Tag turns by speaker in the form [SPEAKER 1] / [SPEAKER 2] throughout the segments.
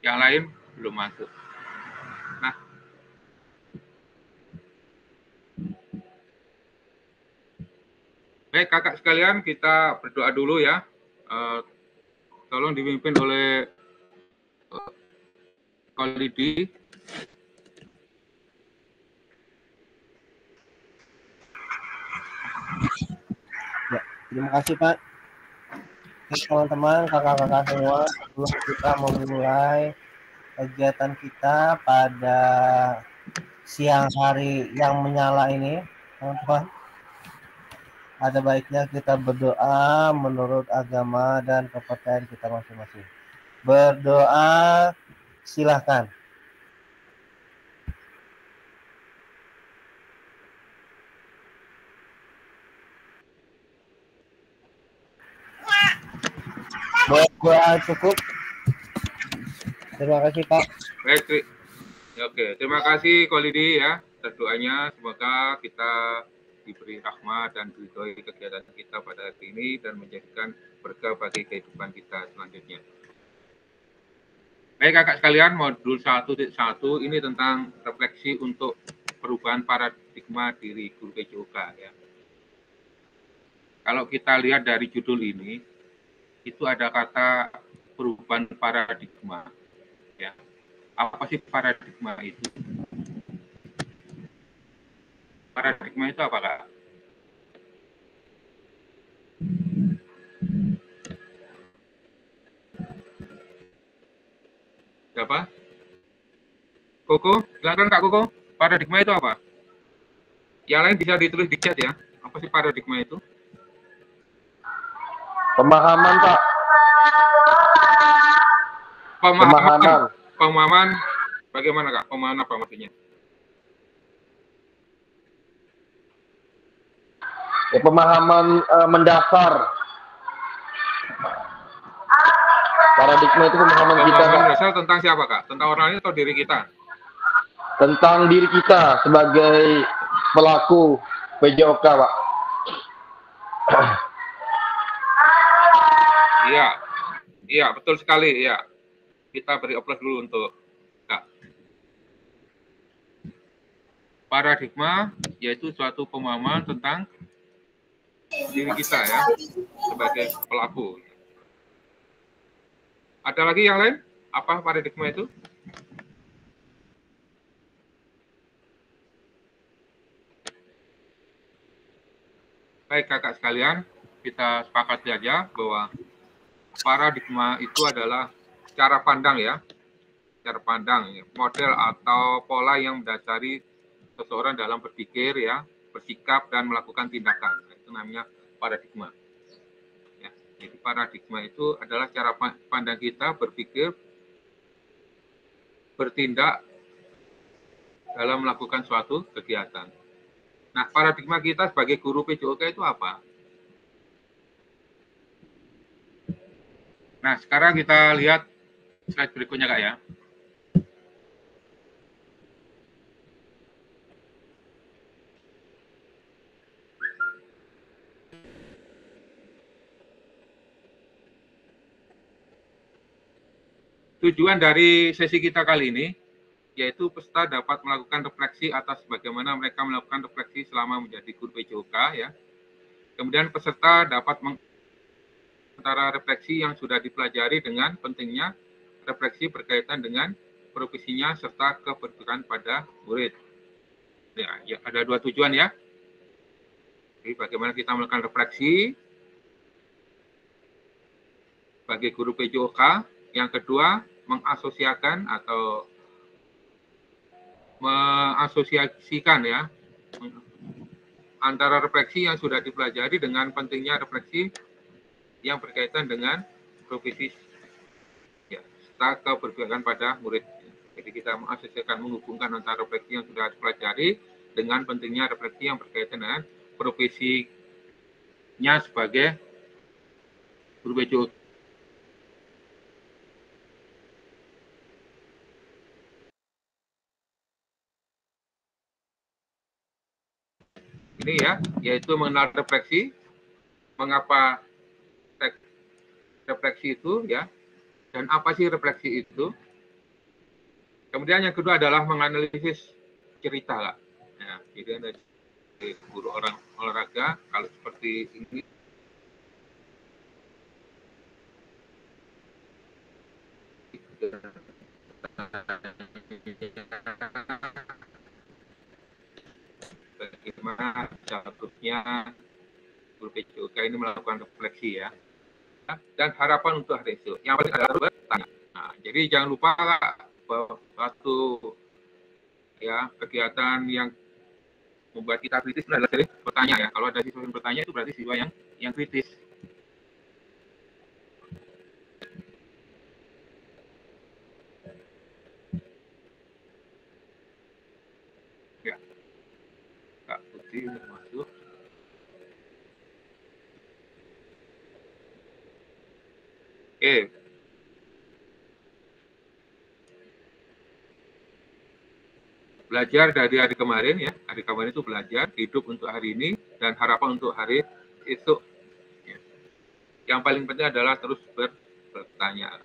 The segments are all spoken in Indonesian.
[SPEAKER 1] Yang lain belum masuk. Nah, baik kakak sekalian, kita berdoa dulu ya. Tolong dipimpin oleh Kolidi.
[SPEAKER 2] Ya, terima kasih Pak. Teman-teman, kakak-kakak semua, sebelum kita memulai kegiatan kita pada siang hari yang menyala ini, teman-teman, ada baiknya kita berdoa menurut agama dan kepercayaan kita masing-masing. Berdoa, silahkan. Berdoa cukup. Terima kasih Pak.
[SPEAKER 1] Baik, ya, oke. Terima kasih Kolidi ya atas doanya. Semoga kita diberi rahmat dan diridhoi kegiatan kita pada hari ini dan menjadikan berkah bagi kehidupan kita selanjutnya. Baik kakak sekalian, modul 1.1 ini tentang refleksi untuk perubahan paradigma diri guru PJOK ya. Kalau kita lihat dari judul ini, itu ada kata perubahan paradigma ya. Apa sih paradigma itu? Paradigma itu apa kak? Siapa? Koko, silakan kak Koko. Paradigma itu apa? Yang lain bisa ditulis di chat ya. Apa sih paradigma itu?
[SPEAKER 3] Pemahaman Pak.
[SPEAKER 1] Pemahaman. Bagaimana kak? Pemahaman apa maksudnya?
[SPEAKER 3] Ya, pemahaman mendasar. Paradigma itu pemahaman kita.
[SPEAKER 1] Pemahaman mendasar tentang siapa kak? Tentang orang lain atau diri kita?
[SPEAKER 3] Tentang diri kita sebagai pelaku PJOK Pak.
[SPEAKER 1] Iya, betul sekali ya. Kita beri aplaus dulu untuk kak. Paradigma yaitu suatu pemahaman tentang diri kita ya sebagai pelaku. Ada lagi yang lain? Apa paradigma itu? Baik kakak sekalian, kita sepakati saja bahwa paradigma itu adalah cara pandang ya, cara pandang, model atau pola yang mendasari seseorang dalam berpikir ya, bersikap dan melakukan tindakan. Itu namanya paradigma. Ya, jadi paradigma itu adalah cara pandang kita berpikir, bertindak dalam melakukan suatu kegiatan. Nah, paradigma kita sebagai guru PJOK itu apa? Nah, sekarang kita lihat slide berikutnya, Kak ya. Tujuan dari sesi kita kali ini yaitu peserta dapat melakukan refleksi atas bagaimana mereka melakukan refleksi selama menjadi guru PJOK ya. Kemudian peserta dapat antara refleksi yang sudah dipelajari dengan pentingnya refleksi berkaitan dengan profesinya serta kepedulian pada murid. Ya, ada dua tujuan ya. Jadi bagaimana kita melakukan refleksi sebagai guru PJOK. Yang kedua, mengasosiasikan atau mengasosiasikan ya antara refleksi yang sudah dipelajari dengan pentingnya refleksi yang berkaitan dengan profesi ya, serta keberpihakan pada murid. Jadi kita mengasosiasikan, menghubungkan antara refleksi yang sudah dipelajari dengan pentingnya refleksi yang berkaitan dengan profesinya sebagai guru PJOK. Ini ya, yaitu mengenal refleksi, mengapa refleksi itu ya, dan apa sih refleksi itu, Kemudian yang kedua adalah menganalisis cerita lah. Ya, jadi ada guru orang olahraga kalau seperti ini bagaimana seharusnya guru PJOK ini melakukan refleksi ya. Dan harapan untuk hari esok. Yang paling adalah bertanya. Nah, jadi jangan lupa bahwa suatu ya kegiatan yang membuat kita kritis adalah sering bertanya ya. Kalau ada siswa yang bertanya itu berarti siswa yang kritis. Ya, Kak Putri sudah masuk. Oke. Belajar dari hari kemarin ya, hari kemarin itu belajar, hidup untuk hari ini, dan harapan untuk hari esok. Ya. Yang paling penting adalah terus bertanya.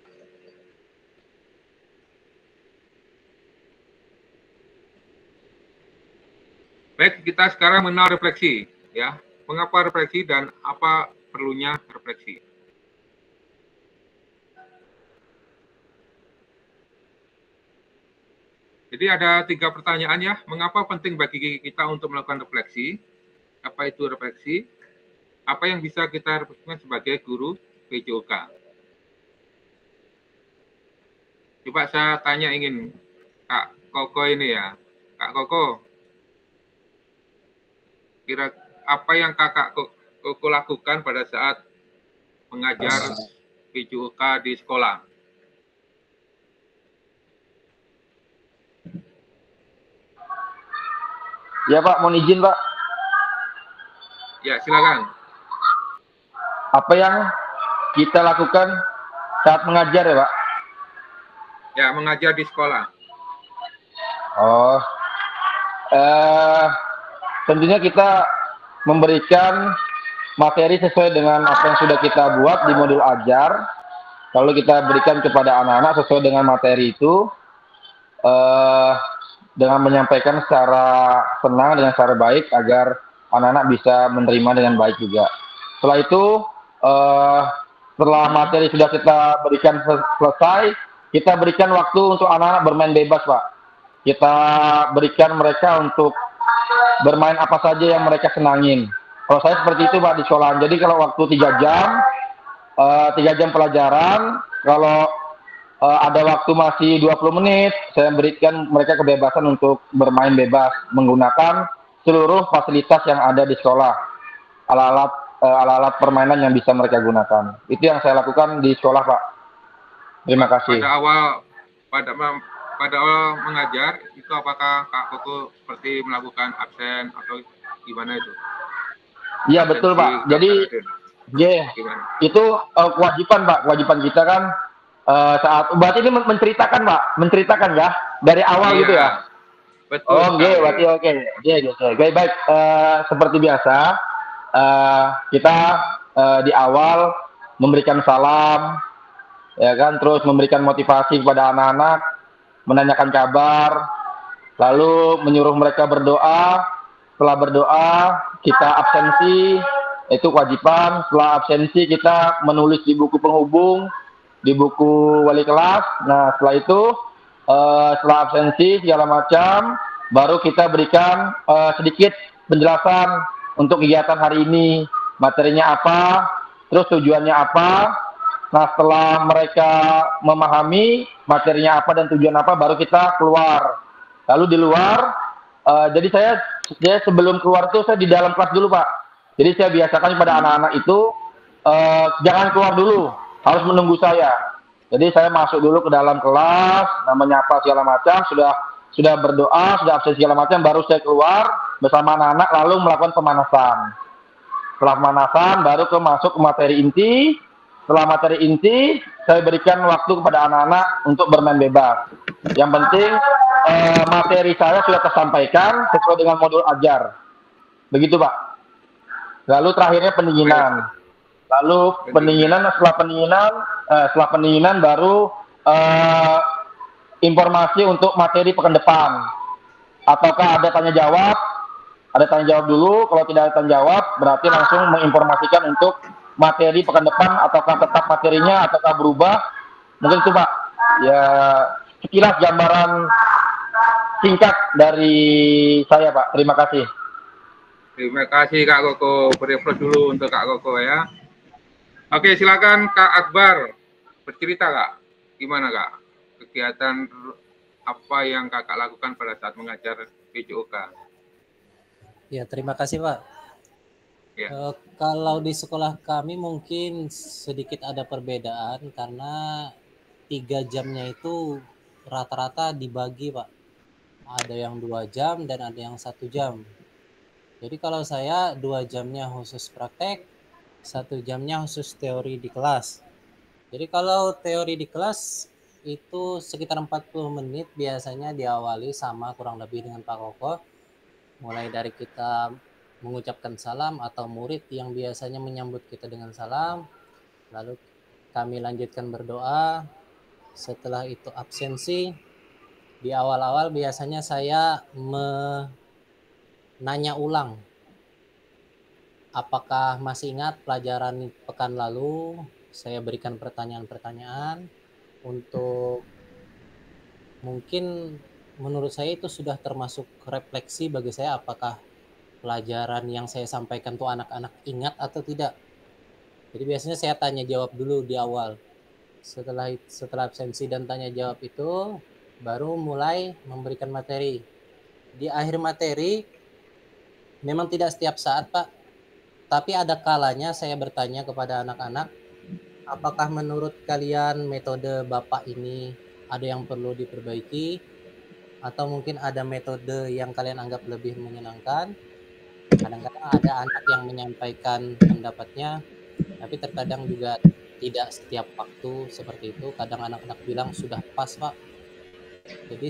[SPEAKER 1] Baik, kita sekarang mengenal refleksi. Ya, mengapa refleksi dan apa perlunya refleksi? Jadi ada 3 pertanyaan ya, mengapa penting bagi kita untuk melakukan refleksi? Apa itu refleksi? Apa yang bisa kita refleksikan sebagai guru PJOK? Coba saya tanya ingin Kak Koko ini ya. Kak Koko, kira apa yang Kakak Koko lakukan pada saat mengajar PJOK di sekolah?
[SPEAKER 3] Ya Pak, mohon izin Pak.
[SPEAKER 1] Ya, silakan.
[SPEAKER 3] Apa yang kita lakukan saat mengajar ya Pak?
[SPEAKER 1] Ya, mengajar di sekolah.
[SPEAKER 3] Oh, tentunya kita memberikan materi sesuai dengan apa yang sudah kita buat di modul ajar. Lalu kita berikan kepada anak-anak sesuai dengan materi itu. Dengan menyampaikan secara senang dengan secara baik agar anak-anak bisa menerima dengan baik juga. Setelah itu, setelah materi sudah kita berikan selesai, kita berikan waktu untuk anak-anak bermain bebas, Pak. Kita berikan mereka untuk bermain apa saja yang mereka senangin. Kalau saya seperti itu, Pak, di sekolah. Jadi kalau waktu 3 jam, 3 jam pelajaran, kalau ada waktu masih 20 menit, saya berikan mereka kebebasan untuk bermain bebas menggunakan seluruh fasilitas yang ada di sekolah, alat-alat permainan yang bisa mereka gunakan. Itu yang saya lakukan di sekolah, Pak. Terima kasih.
[SPEAKER 1] Pada awal mengajar, itu apakah Kak Koko seperti melakukan absen atau gimana itu?
[SPEAKER 3] Iya betul Pak. Jadi, itu kewajiban Pak, kewajiban kita kan. Saat berarti ini menceritakan Pak, menceritakan ya dari awal gitu ya.
[SPEAKER 1] Betul.
[SPEAKER 3] Oh, berarti oke. Baik. Seperti biasa, kita di awal memberikan salam, ya kan, terus memberikan motivasi kepada anak-anak, menanyakan kabar, lalu menyuruh mereka berdoa. Setelah berdoa, kita absensi, itu kewajiban. Setelah absensi, kita menulis di buku penghubung, di buku wali kelas. Nah, setelah itu, setelah absensi segala macam, baru kita berikan sedikit penjelasan untuk kegiatan hari ini, materinya apa, terus tujuannya apa. Nah, setelah mereka memahami materinya apa dan tujuan apa, baru kita keluar. Lalu di luar, jadi saya sebelum keluar itu saya di dalam kelas dulu Pak. Jadi saya biasakan pada anak-anak itu jangan keluar dulu, harus menunggu saya. Jadi saya masuk dulu ke dalam kelas, menyapa segala macam, sudah berdoa, sudah absen segala macam, baru saya keluar bersama anak-anak lalu melakukan pemanasan. Setelah pemanasan baru masuk ke materi inti. Setelah materi inti, saya berikan waktu kepada anak-anak untuk bermain bebas. Yang penting materi saya sudah tersampaikan sesuai dengan modul ajar. Begitu Pak. Lalu terakhirnya pendinginan. Setelah pendinginan baru informasi untuk materi pekan depan. Ataukah ada tanya jawab? Ada tanya jawab dulu. Kalau tidak ada tanya jawab, berarti langsung menginformasikan untuk materi pekan depan, ataukah tetap materinya, ataukah berubah. Mungkin itu Pak. Ya, sekilas gambaran singkat dari saya Pak. Terima kasih.
[SPEAKER 1] Terima kasih Kak Koko. Beri applause dulu untuk Kak Koko ya. Oke, silakan Kak Akbar. Bercerita Kak, gimana Kak? Kegiatan apa yang Kakak lakukan pada saat mengajar PJOK?
[SPEAKER 4] Ya, terima kasih Pak.
[SPEAKER 1] Ya.
[SPEAKER 4] Kalau di sekolah kami mungkin sedikit ada perbedaan karena 3 jamnya itu rata-rata dibagi Pak. Ada yang 2 jam dan ada yang 1 jam. Jadi kalau saya 2 jamnya khusus praktek, 1 jamnya khusus teori di kelas. Jadi kalau teori di kelas itu sekitar 40 menit biasanya diawali sama kurang lebih dengan Pak Koko. Mulai dari kita mengucapkan salam atau murid yang biasanya menyambut kita dengan salam. Lalu kami lanjutkan berdoa. Setelah itu absensi. Di awal-awal biasanya saya nanya ulang. Apakah masih ingat pelajaran pekan lalu? Saya berikan pertanyaan-pertanyaan untuk mungkin menurut saya itu sudah termasuk refleksi bagi saya apakah pelajaran yang saya sampaikan tuh anak-anak ingat atau tidak. Jadi biasanya saya tanya jawab dulu di awal. Setelah absensi dan tanya jawab itu baru mulai memberikan materi. Di akhir materi memang tidak setiap saat Pak, tapi ada kalanya saya bertanya kepada anak-anak, apakah menurut kalian metode Bapak ini ada yang perlu diperbaiki? Atau mungkin ada metode yang kalian anggap lebih menyenangkan? Kadang-kadang ada anak yang menyampaikan pendapatnya, tapi terkadang juga tidak setiap waktu seperti itu. Kadang anak-anak bilang sudah pas Pak. Jadi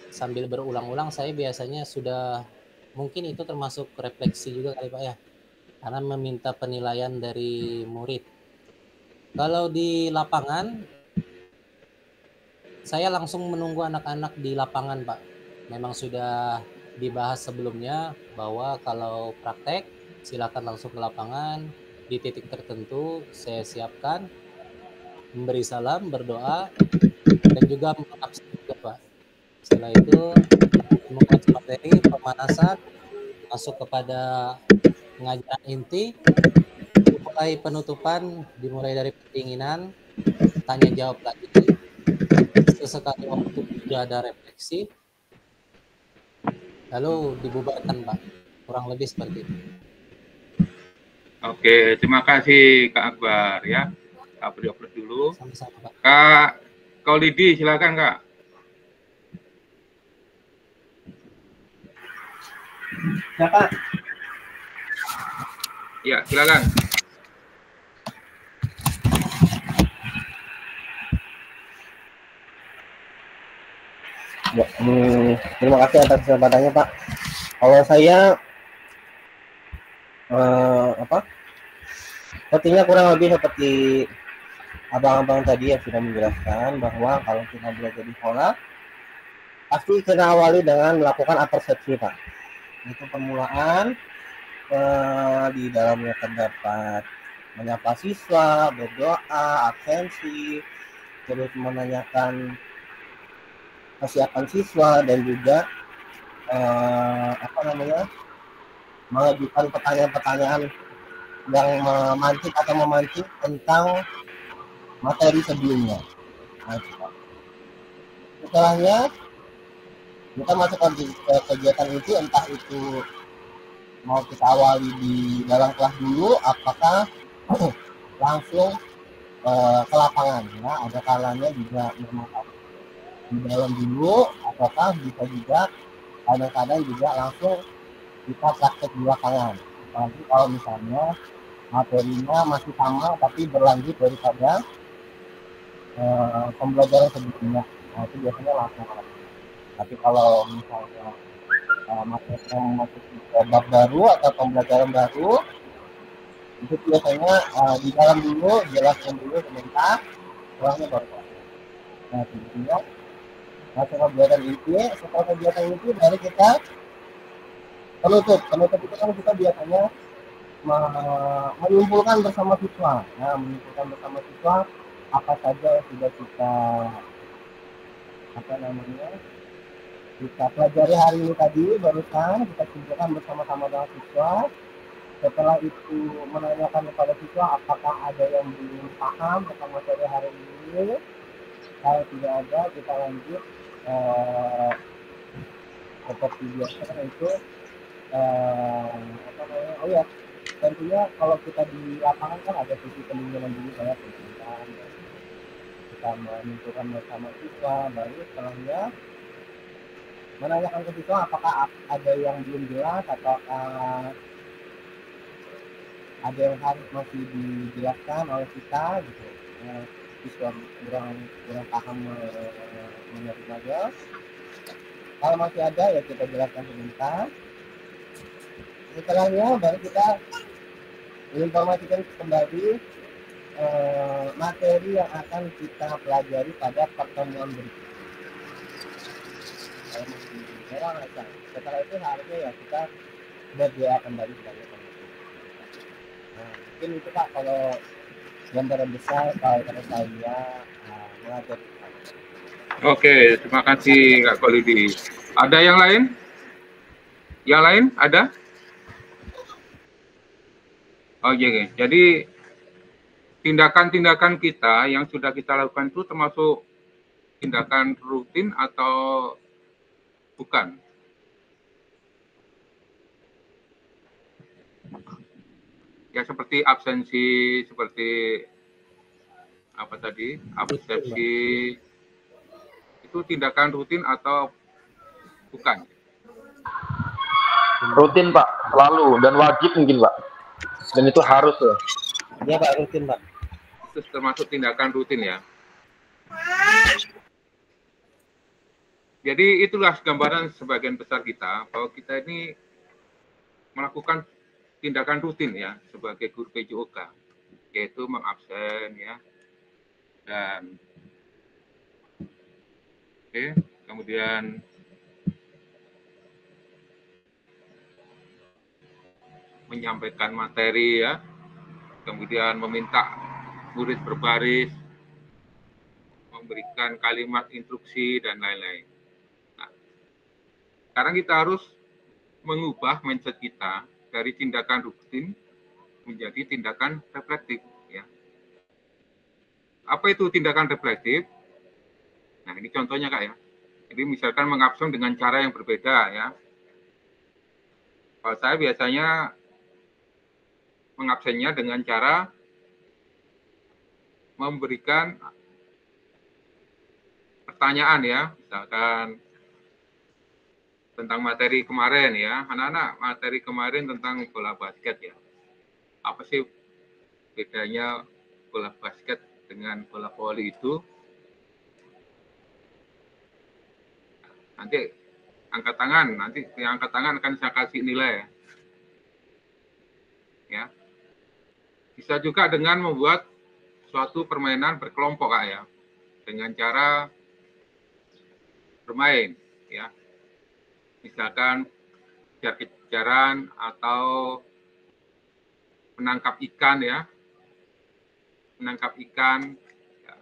[SPEAKER 4] sambil berulang-ulang saya biasanya sudah, mungkin itu termasuk refleksi juga kali Pak ya, karena meminta penilaian dari murid. Kalau di lapangan, saya langsung menunggu anak-anak di lapangan Pak. Memang sudah dibahas sebelumnya bahwa kalau praktek silakan langsung ke lapangan. Di titik tertentu saya siapkan, memberi salam, berdoa, dan juga mengabsen juga Pak. Setelah itu mengulas materi, pemanasan, masuk kepada pengajaran inti, mulai penutupan dimulai dari pendinginan, tanya jawab lagi, sesekali waktu sudah ada refleksi, lalu dibubarkan Pak, kurang lebih seperti itu.
[SPEAKER 1] Oke, terima kasih Kak Akbar ya. Kak beri applause dulu.
[SPEAKER 4] Sama-sama Pak.
[SPEAKER 1] Kak Kaulidi, silakan Kak.
[SPEAKER 2] Ya Pak.
[SPEAKER 1] Ya, silakan.
[SPEAKER 2] Ya, terima kasih atas kesempatannya Pak. Kalau saya sepertinya kurang lebih seperti abang-abang tadi yang sudah menjelaskan bahwa kalau kita belajar di sekolah pasti kita awali dengan melakukan persepsi Pak. Itu permulaan di dalamnya terdapat menyapa siswa, berdoa, absensi, terus menanyakan kesiapan siswa dan juga mengajukan pertanyaan-pertanyaan yang memancing tentang materi sebelumnya. Nah, setelahnya kita masuk ke kegiatan itu, entah itu mau kita awali di dalam kelas dulu, apakah langsung ke lapangan. Ya, ada kalanya juga memang di dalam dulu, ataukah bisa juga kadang-kadang juga langsung kita praktek di lapangan. Apalagi kalau misalnya materinya masih sama tapi berlanjut daripada pembelajaran sebelumnya, nah itu biasanya langsung. Tapi kalau misalnya materinya masuk ke bab baru atau pembelajaran baru, itu biasanya di dalam dulu jelaskan dulu sebentar, setelahnya baru. Nah, kemudian setelah kegiatan itu baru kita penutup itu kan kita biasanya menyimpulkan bersama siswa. Nah, menyimpulkan bersama siswa apa saja yang sudah kita pelajari hari ini tadi, barusan kita simpulkan bersama-sama dengan siswa. Setelah itu menanyakan kepada siswa apakah ada yang belum paham tentang materi hari ini. Kalau tidak ada, kita lanjut seperti biasa itu tentunya kalau kita di lapangan kan ada sisi pendinginan dulu, saya pendidikan, kita menentukan bersama siswa, baru setelahnya menanyakan ke siswa apakah ada yang belum jelas atau ada yang harus masih dijelaskan oleh kita gitu. Siswa kurang paham menerimanya. Kalau masih ada ya kita jelaskan sebentar. Setelahnya baru kita informasikan kembali materi yang akan kita pelajari pada pertemuan berikutnya. Setelah itu harusnya ya kita berdoa kembali sebagai penutup. Nah, mungkin itu Pak kalau gambaran besar kalau kata saya mengajar.
[SPEAKER 1] Oke, terima kasih Kak Kolidi. Ada yang lain? Yang lain ada? Oke. Jadi tindakan-tindakan kita yang sudah kita lakukan itu termasuk tindakan rutin atau bukan? Ya seperti absensi, seperti apa tadi? Absensi itu tindakan rutin atau bukan?
[SPEAKER 3] Rutin Pak, selalu dan wajib mungkin Pak. Dan itu harus ya.
[SPEAKER 2] Iya Pak, rutin Pak.
[SPEAKER 1] Itu termasuk tindakan rutin ya. Jadi itulah gambaran sebagian besar kita bahwa kita ini melakukan tindakan rutin ya sebagai guru PJOK, yaitu mengabsen ya, dan kemudian menyampaikan materi ya, kemudian meminta murid berbaris, memberikan kalimat instruksi dan lain-lain. Nah, sekarang kita harus mengubah mindset kita dari tindakan rutin menjadi tindakan reflektif ya. Apa itu tindakan reflektif? Nah, ini contohnya Kak ya. Jadi misalkan mengabsen dengan cara yang berbeda ya. Kalau saya biasanya mengabsennya dengan cara memberikan pertanyaan ya, misalkan tentang materi kemarin ya, anak-anak materi kemarin tentang bola basket ya. Apa sih bedanya bola basket dengan bola voli itu? Nanti angkat tangan, nanti yang angkat tangan akan saya kasih nilai ya. Bisa juga dengan membuat suatu permainan berkelompok Kak ya, dengan cara bermain ya. Misalkan kejar-kejaran atau menangkap ikan ya. Menangkap ikan. Ya.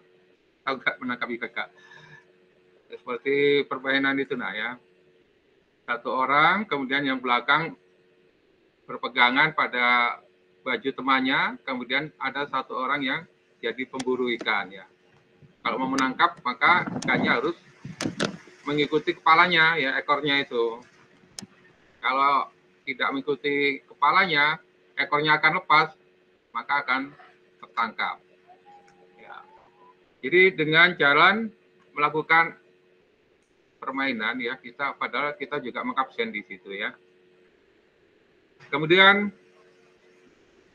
[SPEAKER 1] Tahu nggak menangkap ikan Kak? Seperti permainan itu nah ya. Satu orang, kemudian yang belakang berpegangan pada baju temannya, kemudian ada satu orang yang jadi pemburu ikan ya. Kalau mau menangkap maka ikannya harus mengikuti kepalanya ya, ekornya itu. Kalau tidak mengikuti kepalanya, ekornya akan lepas, maka akan tertangkap. Ya. Jadi dengan jalan melakukan permainan ya, padahal kita juga mengabsen di situ ya. Kemudian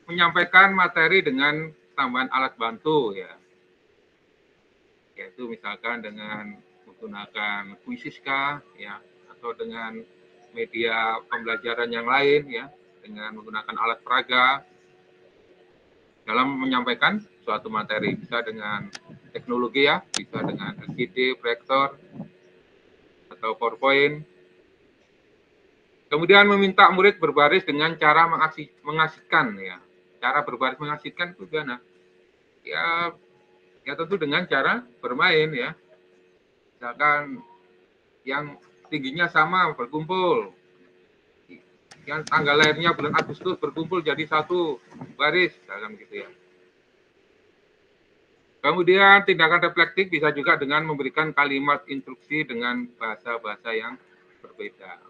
[SPEAKER 1] menyampaikan materi dengan tambahan alat bantu ya. Yaitu misalkan dengan menggunakan Quizizka ya, atau dengan media pembelajaran yang lain ya, dengan menggunakan alat peraga dalam menyampaikan suatu materi, bisa dengan teknologi ya, bisa dengan LCD, proyektor, atau PowerPoint. Kemudian meminta murid berbaris dengan cara mengasihkan ya. Cara berbaris mengasihkan itu gimana? Ya tentu dengan cara bermain ya. Misalkan yang tingginya sama berkumpul, yang tanggal lahirnya bulan Agustus berkumpul jadi satu baris, dalam gitu ya. Kemudian tindakan reflektif bisa juga dengan memberikan kalimat instruksi dengan bahasa-bahasa yang berbeda.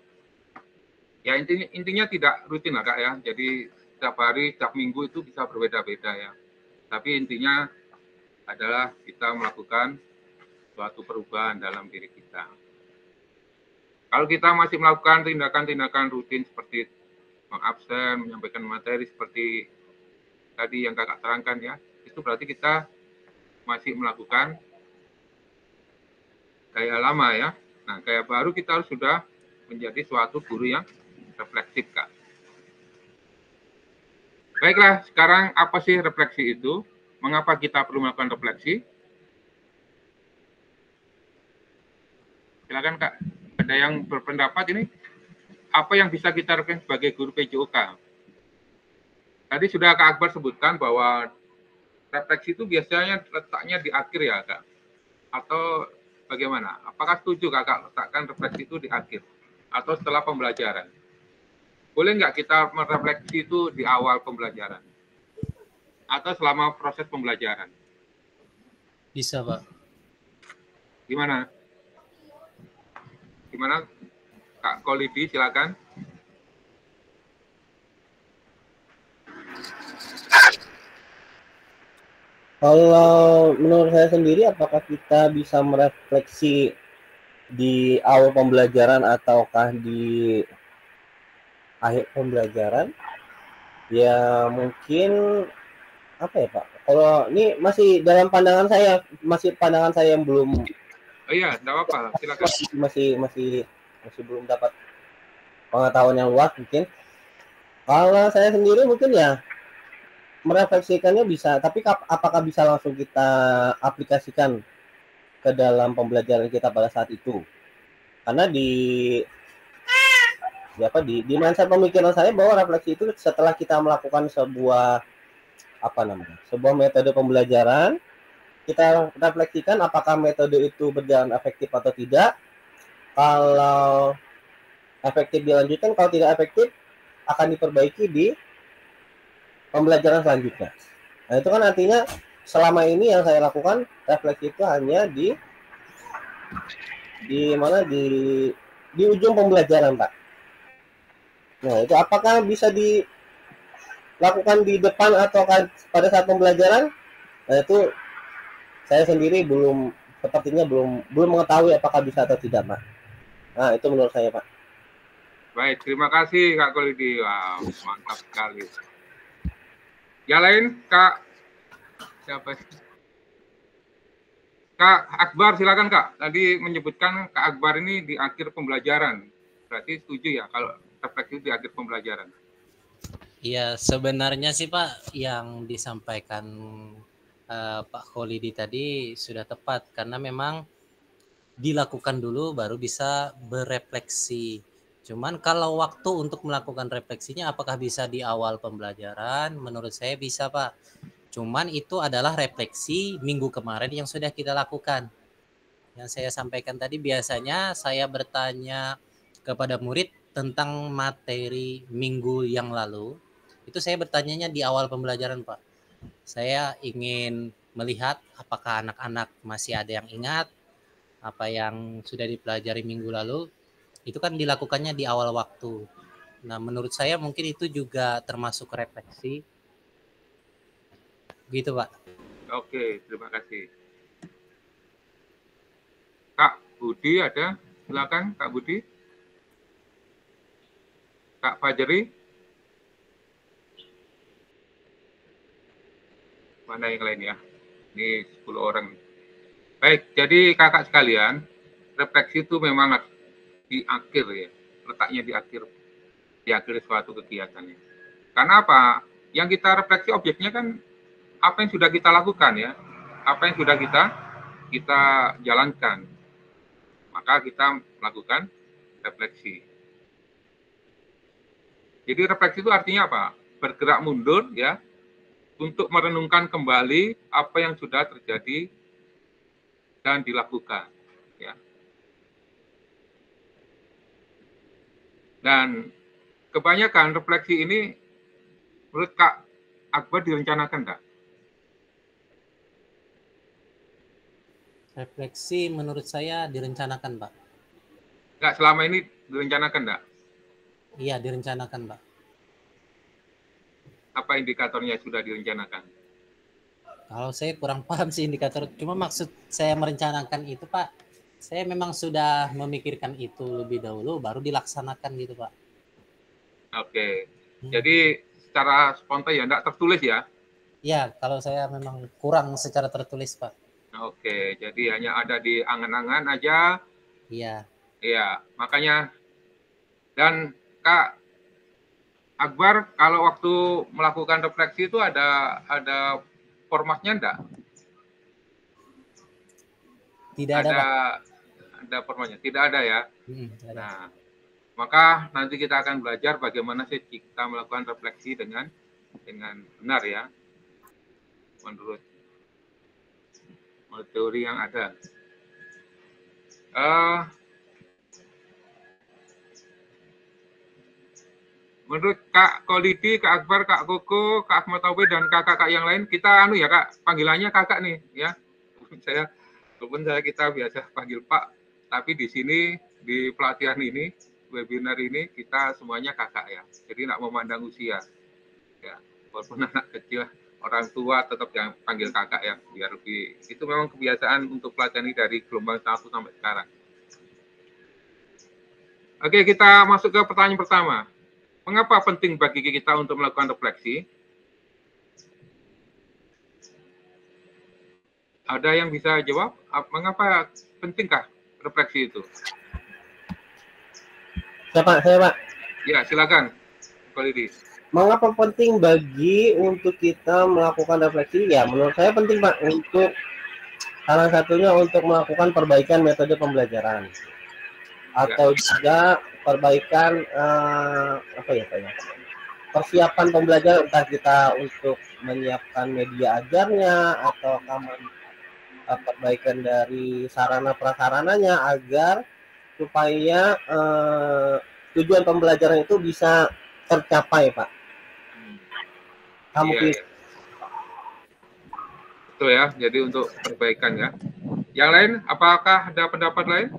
[SPEAKER 1] Ya intinya tidak rutin lah Kak ya. Jadi setiap hari, setiap minggu itu bisa berbeda-beda ya. Tapi intinya adalah kita melakukan suatu perubahan dalam diri kita. Kalau kita masih melakukan tindakan-tindakan rutin seperti mengabsen, menyampaikan materi seperti tadi yang Kakak terangkan ya, itu berarti kita masih melakukan gaya lama ya. Nah, gaya baru kita harus sudah menjadi suatu guru yang refleksif, Kak. Baiklah, sekarang apa sih refleksi itu? Mengapa kita perlu melakukan refleksi? Silakan, Kak. Ada yang berpendapat ini? Apa yang bisa kita refleksi sebagai guru PJOK? Tadi sudah Kak Akbar sebutkan bahwa refleksi itu biasanya letaknya di akhir ya, Kak? Atau bagaimana? Apakah setuju Kakak letakkan refleksi itu di akhir? Atau setelah pembelajaran? Boleh nggak kita merefleksi itu di awal pembelajaran? Atau selama proses pembelajaran?
[SPEAKER 4] Bisa, Pak.
[SPEAKER 1] Gimana? Gimana? Kak Kolidi, silakan.
[SPEAKER 2] Kalau menurut saya sendiri, apakah kita bisa merefleksi di awal pembelajaran ataukah di akhir pembelajaran? Ya mungkin apa ya Pak? Kalau ini masih dalam pandangan saya, yang belum.
[SPEAKER 1] Oh iya, tidak apa-apa, silakan.
[SPEAKER 2] Masih belum dapat pengetahuan yang luas mungkin. Kalau saya sendiri mungkin ya merefleksikannya bisa, tapi apakah bisa langsung kita aplikasikan ke dalam pembelajaran kita pada saat itu? Karena di mindset pemikiran saya bahwa refleksi itu setelah kita melakukan sebuah metode pembelajaran, kita refleksikan apakah metode itu berjalan efektif atau tidak. Kalau efektif dilanjutkan, kalau tidak efektif akan diperbaiki di pembelajaran selanjutnya. Nah, itu kan artinya selama ini yang saya lakukan refleksi itu hanya di ujung pembelajaran, Pak. Nah, itu apakah bisa dilakukan di depan atau pada saat pembelajaran? Nah, itu saya sendiri sepertinya belum mengetahui apakah bisa atau tidak, Pak. Nah, itu menurut saya, Pak.
[SPEAKER 1] Baik, terima kasih Kak Kolidi. Wow, mantap sekali. Yang lain, Kak siapa? Kak Akbar, silakan Kak. Tadi menyebutkan Kak Akbar ini di akhir pembelajaran. Berarti setuju ya kalau refleksi di akhir pembelajaran?
[SPEAKER 4] Iya, sebenarnya sih Pak yang disampaikan Pak Kholidi tadi sudah tepat karena memang dilakukan dulu baru bisa berefleksi. Cuman kalau waktu untuk melakukan refleksinya apakah bisa di awal pembelajaran? Menurut saya bisa Pak. Cuman itu adalah refleksi minggu kemarin yang sudah kita lakukan. Yang saya sampaikan tadi biasanya saya bertanya kepada murid tentang materi minggu yang lalu. Itu saya bertanyanya di awal pembelajaran Pak. Saya ingin melihat apakah anak-anak masih ada yang ingat apa yang sudah dipelajari minggu lalu. Itu kan dilakukannya di awal waktu. Nah, menurut saya mungkin itu juga termasuk refleksi. Gitu, Pak.
[SPEAKER 1] Oke, terima kasih. Kak Budi ada? Silakan, Kak Budi. Kak Fajri. Mana yang lain ya? Ini 10 orang. Baik, jadi kakak sekalian, refleksi itu memang di akhir ya, letaknya di akhir suatu kegiatan ya. Karena apa? Yang kita refleksi objeknya kan apa yang sudah kita lakukan ya, apa yang sudah kita jalankan, maka kita melakukan refleksi. Jadi refleksi itu artinya apa? Bergerak mundur ya, untuk merenungkan kembali apa yang sudah terjadi dan dilakukan ya. Dan kebanyakan refleksi ini menurut Kak Akbar direncanakan enggak?
[SPEAKER 4] Refleksi menurut saya direncanakan, Pak.
[SPEAKER 1] Enggak, selama ini direncanakan enggak?
[SPEAKER 4] Iya, direncanakan, Pak.
[SPEAKER 1] Apa indikatornya sudah direncanakan?
[SPEAKER 4] Kalau saya kurang paham sih indikator. Cuma maksud saya merencanakan itu, Pak, saya memang sudah memikirkan itu lebih dahulu, baru dilaksanakan gitu, Pak.
[SPEAKER 1] Oke. Jadi secara spontan ya, enggak tertulis ya?
[SPEAKER 4] Iya, kalau saya memang kurang secara tertulis, Pak.
[SPEAKER 1] Oke, jadi hanya ada di angan-angan aja.
[SPEAKER 4] Iya.
[SPEAKER 1] Iya, makanya. Dan Kak Akbar, kalau waktu melakukan refleksi itu ada formatnya enggak?
[SPEAKER 4] Tidak ada, Pak.
[SPEAKER 1] Ada formatnya? Tidak ada ya?
[SPEAKER 4] Tidak ada.
[SPEAKER 1] Nah, maka nanti kita akan belajar bagaimana sih kita melakukan refleksi dengan benar ya, menurut teori yang ada. Menurut Kak Kolidi, Kak Akbar, Kak Koko, Kak Ahmad Taufik, dan kakak-kakak yang lain, kita ya Kak, panggilannya kakak nih ya. Walaupun kita biasa panggil Pak, tapi di sini di pelatihan ini, webinar ini kita semuanya kakak ya. Jadi nggak memandang usia ya. Walaupun anak kecil, orang tua tetap yang panggil kakak ya, biar lebih. Itu memang kebiasaan untuk pelatihan ini dari gelombang 1 sampai sekarang. Oke, kita masuk ke pertanyaan pertama. Mengapa penting bagi kita untuk melakukan refleksi? Ada yang bisa jawab? Mengapa pentingkah refleksi itu?
[SPEAKER 2] Saya Pak.
[SPEAKER 1] Ya, silakan, Kolidi.
[SPEAKER 2] Mengapa penting bagi untuk kita melakukan refleksi? Ya, menurut saya penting Pak, untuk salah satunya untuk melakukan perbaikan metode pembelajaran atau juga perbaikan persiapan pembelajaran, entah kita untuk menyiapkan media ajarnya atau perbaikan dari sarana prasarananya agar supaya tujuan pembelajaran itu bisa tercapai, Pak. Kamu
[SPEAKER 1] iya. Betul ya, jadi untuk perbaikan ya. Yang lain, apakah ada pendapat lain?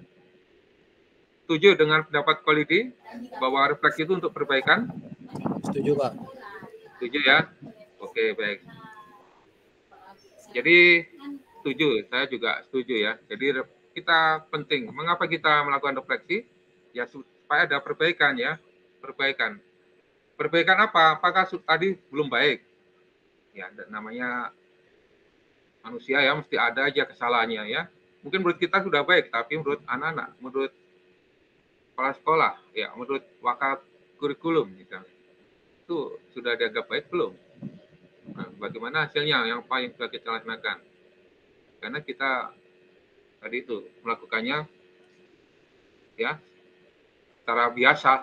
[SPEAKER 1] Setuju dengan pendapat Kolidi bahwa refleksi itu untuk perbaikan?
[SPEAKER 4] Setuju, Pak.
[SPEAKER 1] Setuju ya? Oke, baik. Jadi setuju, saya juga setuju ya. Jadi kita penting. Mengapa kita melakukan refleksi? Ya supaya ada perbaikan ya. Perbaikan. Perbaikan apa? Apakah tadi belum baik? Ya, namanya manusia ya, mesti ada aja kesalahannya ya. Mungkin menurut kita sudah baik, tapi menurut anak-anak, menurut kepala sekolah, ya menurut wakil kurikulum misalnya, itu sudah dianggap baik belum? Nah, bagaimana hasilnya yang apa yang sudah kita laksanakan? Karena kita tadi itu melakukannya ya secara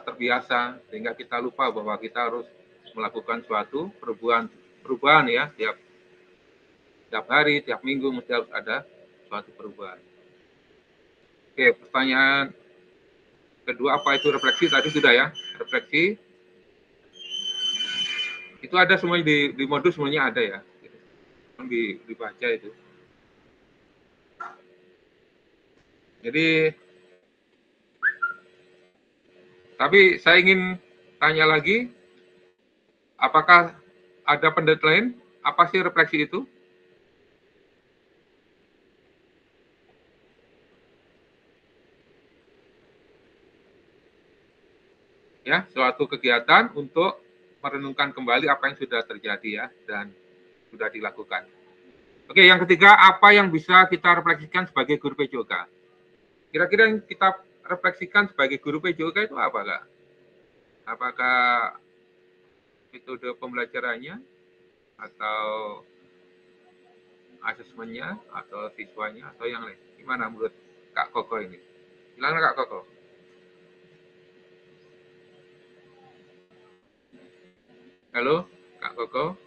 [SPEAKER 1] terbiasa, sehingga kita lupa bahwa kita harus melakukan suatu perubahan ya, tiap hari, tiap minggu mesti harus ada suatu perubahan. Oke, pertanyaan kedua, apa itu refleksi? Tadi sudah ya, refleksi itu ada semuanya di modul, semuanya ada ya, dibaca itu. Jadi, tapi saya ingin tanya lagi, apakah ada pendapat lain? Apa sih refleksi itu? Ya, suatu kegiatan untuk merenungkan kembali apa yang sudah terjadi ya dan sudah dilakukan. Oke, yang ketiga, apa yang bisa kita refleksikan sebagai guru PJOK? Kira-kira yang kita refleksikan sebagai guru PJOK itu apa, Kak? Apakah metode pembelajarannya atau asesmennya atau siswanya atau yang lain? Gimana menurut Kak Koko ini? Silakan Kak Koko. Halo, Kak Koko.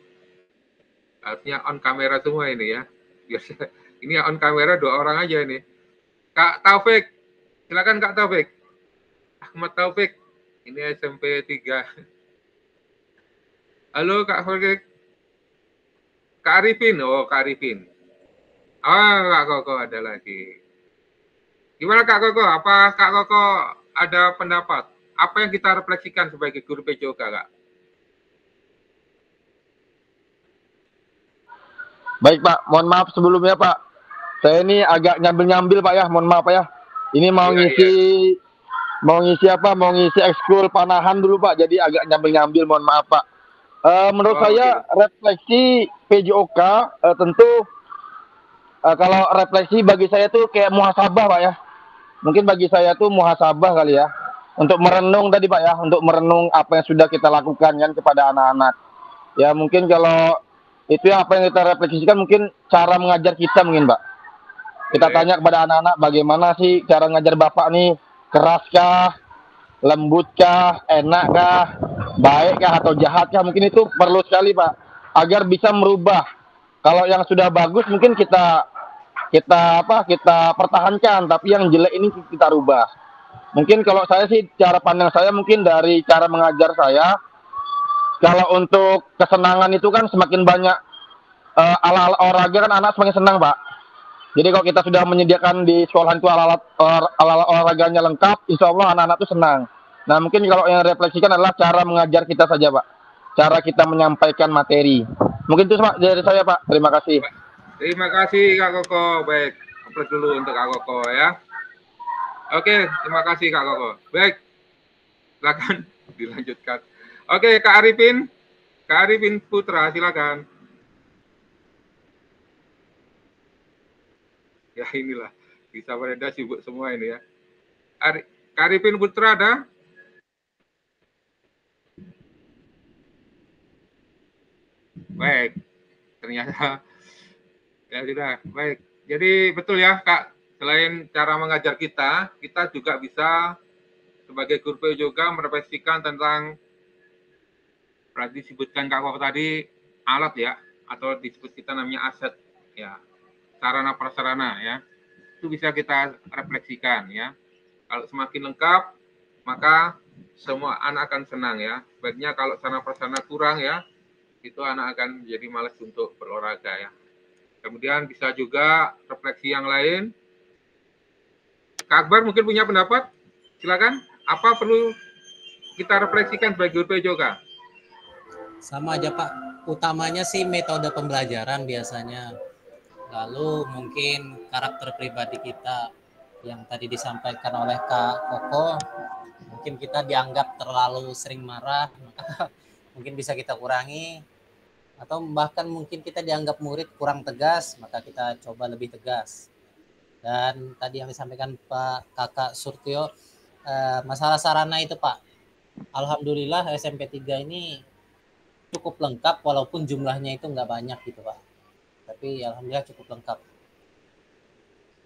[SPEAKER 1] Harusnya on kamera semua ini ya. Biasa ini on kamera 2 orang aja ini. Kak Taufik, silakan Kak Taufik. Ahmad Taufik, ini SMP 3. Halo Kak Taufik. Kak Arifin, oh Kak Arifin. Kak Koko ada lagi. Gimana Kak Koko? Apa Kak Koko ada pendapat? Apa yang kita refleksikan sebagai guru PJOK, Kak?
[SPEAKER 3] Baik Pak, mohon maaf sebelumnya Pak. Saya ini agak nyambil-nyambil Pak ya, mohon maaf Pak ya. Ini mau ngisi Mau ngisi ekskul panahan dulu Pak, jadi agak nyambil-nyambil, mohon maaf Pak. Menurut saya refleksi PJOK tentu kalau refleksi bagi saya tuh kayak muhasabah Pak ya. Mungkin bagi saya tuh muhasabah kali ya. Untuk merenung tadi Pak ya, untuk merenung apa yang sudah kita lakukan kan kepada anak-anak. Ya mungkin kalau itu yang apa yang kita refleksikan mungkin cara mengajar kita mungkin Pak. Kita tanya kepada anak-anak bagaimana sih cara ngajar Bapak nih, keraskah, lembutkah, enakkah, baikkah atau jahatkah, mungkin itu perlu sekali Pak agar bisa merubah. Kalau yang sudah bagus mungkin kita pertahankan, tapi yang jelek ini kita rubah. Mungkin kalau saya sih cara pandang saya mungkin dari cara mengajar saya, kalau untuk kesenangan itu kan semakin banyak ala-ala olahraga kan anak semakin senang Pak. Jadi kalau kita sudah menyediakan di sekolah itu alat olahraganya lengkap, insya Allah anak-anak itu senang. Nah mungkin kalau yang refleksikan adalah cara mengajar kita saja Pak, cara kita menyampaikan materi. Mungkin itu Pak dari saya Pak. Terima kasih.
[SPEAKER 1] Terima kasih Kak Koko. Baik, upload dulu untuk Kak Koko ya. Oke, terima kasih Kak Koko. Baik, silakan dilanjutkan. Oke, Kak Arifin Putra, silakan. Ya inilah, bisa Samarinda sibuk semua ini ya. Kak Arifin Putra ada? Baik, ternyata ya sudah. Baik, jadi betul ya Kak, selain cara mengajar kita juga bisa sebagai guru PJOK merefleksikan tentang berarti disebutkan Kak Koko tadi alat ya, atau disebut kita namanya aset ya, sarana prasarana ya, itu bisa kita refleksikan ya. Kalau semakin lengkap maka semua anak akan senang ya. Sebaiknya kalau sarana prasarana kurang ya, itu anak akan jadi malas untuk berolahraga ya. Kemudian bisa juga refleksi yang lain. Kak Akbar mungkin punya pendapat, silakan. Apa perlu kita refleksikan sebagai guru PJOK?
[SPEAKER 4] Sama aja Pak, utamanya sih metode pembelajaran biasanya. Lalu mungkin karakter pribadi kita yang tadi disampaikan oleh Kak Koko, mungkin kita dianggap terlalu sering marah, maka mungkin bisa kita kurangi. Atau bahkan mungkin kita dianggap murid kurang tegas, maka kita coba lebih tegas. Dan tadi yang disampaikan Pak Kakak Surtio, masalah sarana itu Pak, alhamdulillah SMP 3 ini cukup lengkap walaupun jumlahnya itu nggak banyak gitu Pak. Tapi alhamdulillah cukup lengkap.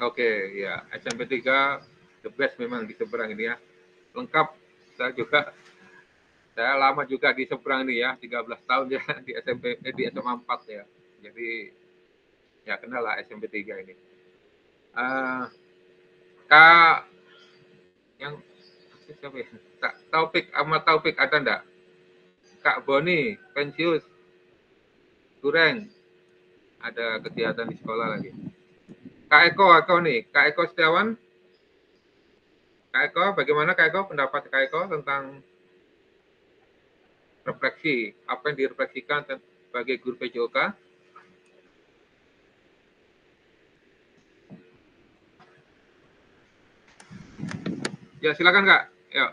[SPEAKER 1] Oke, ya SMP 3 the best memang di seberang ini ya. Lengkap. Saya lama juga di seberang ini ya, 13 tahun ya di SMA 4 ya. Jadi ya kenal lah SMP 3 ini. Kak yang siapa ya? Taufik, Ahmad Taufik ada enggak? Kak Boni, pensius, Kureng, ada kegiatan di sekolah lagi. Kak Eko nih, Kak Eko Setiawan. Kak Eko, bagaimana Kak Eko pendapat Kak Eko tentang refleksi, apa yang direfleksikan sebagai guru PJOK? Ya silakan Kak. Yuk.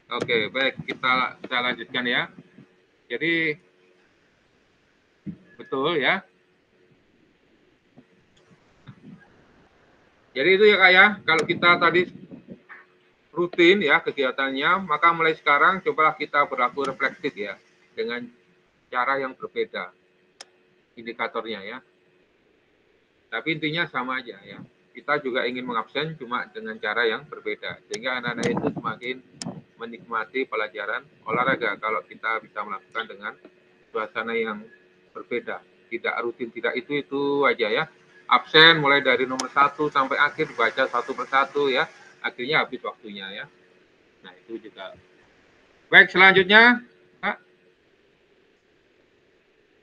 [SPEAKER 1] Oke, baik, kita lanjutkan ya. Jadi betul ya. Jadi itu ya Kak ya, kalau kita tadi rutin ya kegiatannya, maka mulai sekarang cobalah kita berlaku refleksif ya. dengan cara yang berbeda indikatornya ya. Tapi intinya sama aja ya. Kita juga ingin mengabsen cuma dengan cara yang berbeda. Sehingga anak-anak itu semakin menikmati pelajaran olahraga kalau kita bisa melakukan dengan suasana yang berbeda. Tidak rutin, tidak itu aja ya. Absen mulai dari nomor 1 sampai akhir, baca satu persatu ya. Akhirnya habis waktunya ya. Nah itu juga. Baik, selanjutnya. Pak.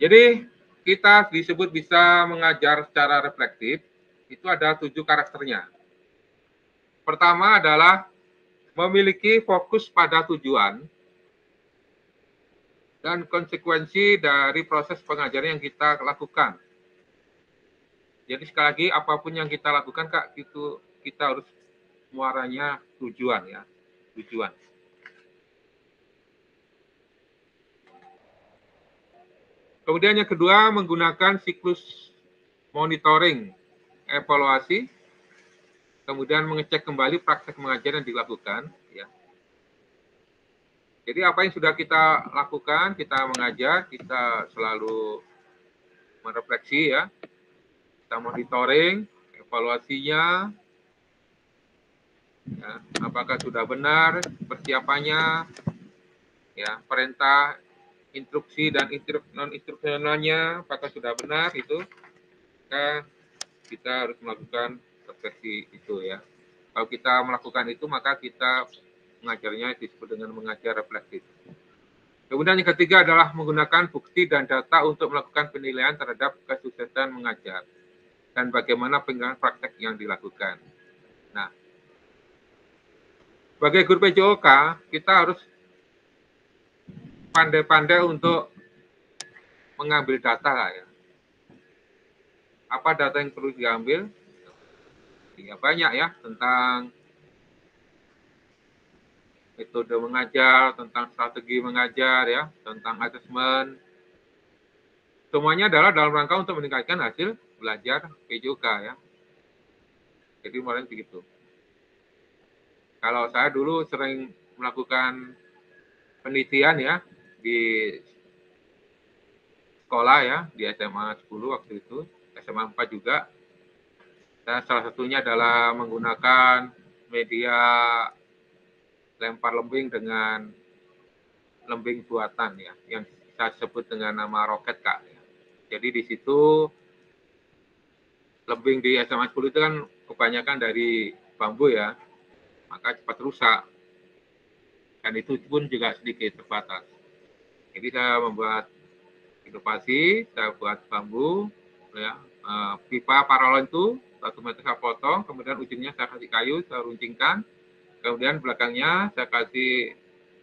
[SPEAKER 1] Jadi kita disebut bisa mengajar secara reflektif, itu ada 7 karakternya. Pertama adalah memiliki fokus pada tujuan dan konsekuensi dari proses pengajaran yang kita lakukan. Jadi sekali lagi, apapun yang kita lakukan, Kak, itu kita harus muaranya tujuan ya, tujuan. Kemudian yang kedua, menggunakan siklus monitoring, evaluasi, kemudian mengecek kembali praktek mengajar yang dilakukan. Ya. Jadi apa yang sudah kita lakukan, kita mengajar, kita selalu merefleksi ya, kita monitoring, evaluasinya, ya, apakah sudah benar persiapannya, ya, perintah, instruksi dan non-instruksionalnya apakah sudah benar itu, maka kita harus melakukan refleksi itu ya. Kalau kita melakukan itu maka kita mengajarnya disebut dengan mengajar reflektif. Kemudian yang ketiga adalah menggunakan bukti dan data untuk melakukan penilaian terhadap kesuksesan mengajar dan bagaimana penilaian praktek yang dilakukan. Nah, sebagai guru PJOK kita harus pandai-pandai untuk mengambil data ya. Apa data yang perlu diambil? Ya banyak ya, tentang metode mengajar, tentang strategi mengajar ya, tentang asesmen. Semuanya adalah dalam rangka untuk meningkatkan hasil belajar PJOK ya. Jadi kemarin begitu. Kalau saya dulu sering melakukan penelitian ya di sekolah ya, di SMA 10 waktu itu, SMA 4 juga. Dan salah satunya adalah menggunakan media lempar lembing dengan lembing buatan ya, yang saya sebut dengan nama roket Kak. Jadi di situ lembing di SMA 10 itu kan kebanyakan dari bambu ya, maka cepat rusak. Dan itu pun juga sedikit terbatas. Jadi saya membuat inovasi, saya buat bambu, ya, pipa paralon itu 1 meter saya potong, kemudian ujungnya saya kasih kayu, saya runcingkan, kemudian belakangnya saya kasih